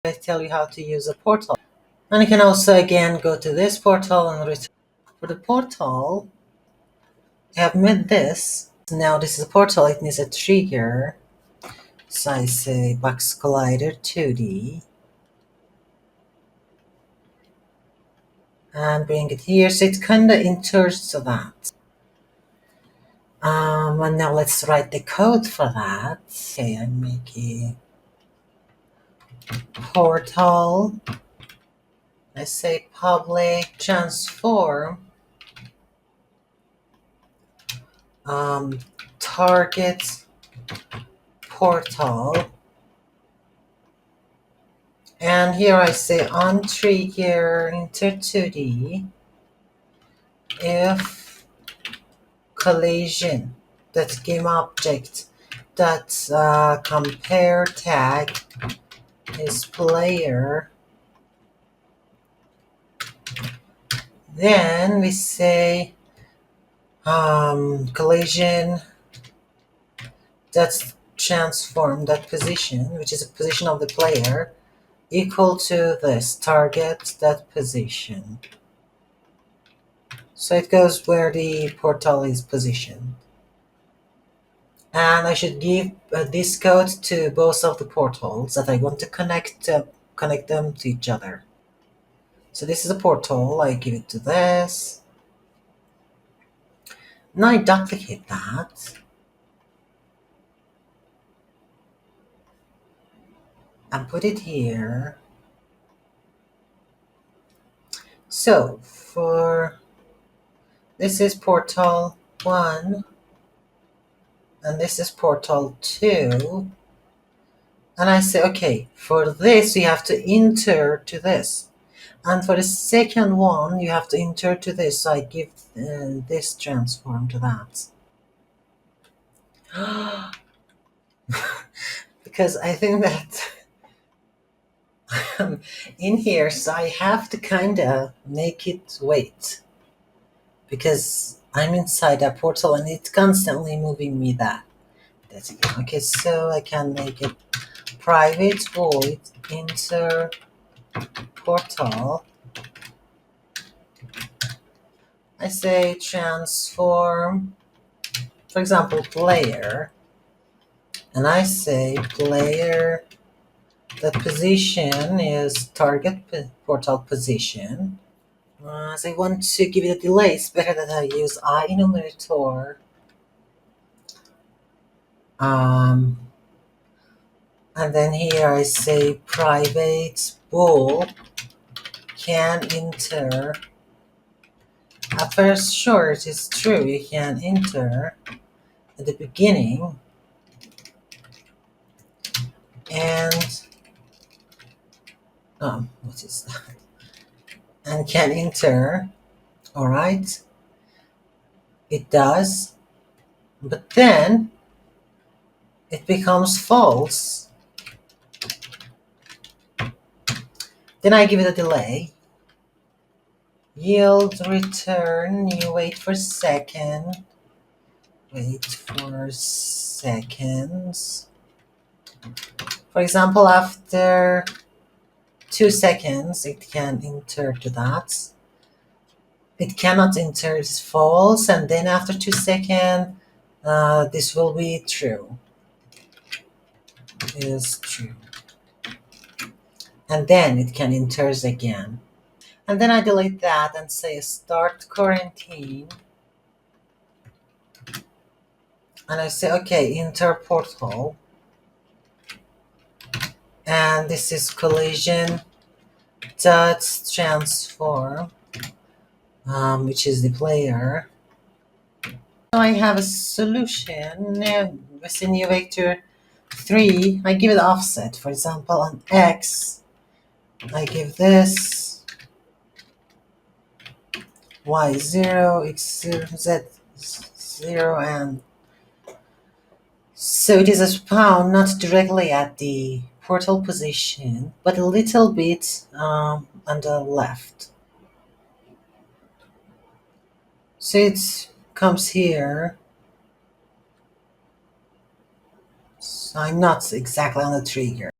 I tell you how to use a portal. And you can also again go to this portal and return. For the portal, I have made this. Now this is a portal, it needs a trigger. So I say box collider 2D. And bring it here, so it kinda enters to that. And now let's write the code for that. Okay, I'm making portal. I say public transform target portal, and here I say on trigger enter 2D if collision that game object that compare tag is player. Then we say collision that's transform that position, which is a position of the player, equal to this target that position. So it goes where the portal is positioned. And I should give this code to both of the portals that I want to connect them to each other. So this is a portal, I give it to this. Now I duplicate that. And put it here. So for this is portal 1 and this is portal 2. And I say, okay, for this you have to enter to this. And for the second one, you have to enter to this. So I give this transform to that. Because I think that in here, so I have to kind of make it wait. Because I'm inside that portal and it's constantly moving me that. That's it. Okay, so I can make it private void enter portal. I say transform, for example, player, and I say player, the position is target portal position. As I want to give it a delay, it's better that I use I enumerator. And then here I say private bool can enter. At first, sure, it is true, you can enter at the beginning, and what is that? And can enter, all right, it does, but then it becomes false. Then I give it a delay. Yield return, you wait for a second. Wait for seconds. For example, after 2 seconds, it can enter to that. It cannot enter, it's false, and then after 2 seconds, this will be true. Is true. And then it can enter again. And then I delete that and say start quarantine. And I say, okay, enter portal. And this is collision dot transform, which is the player. So I have a solution. Within new vector 3, I give it offset. For example, on X, I give this Y0, X0, Z0, and so it is a spawn not directly at the portal position, but a little bit on the left. So it comes here. So I'm not exactly on the trigger.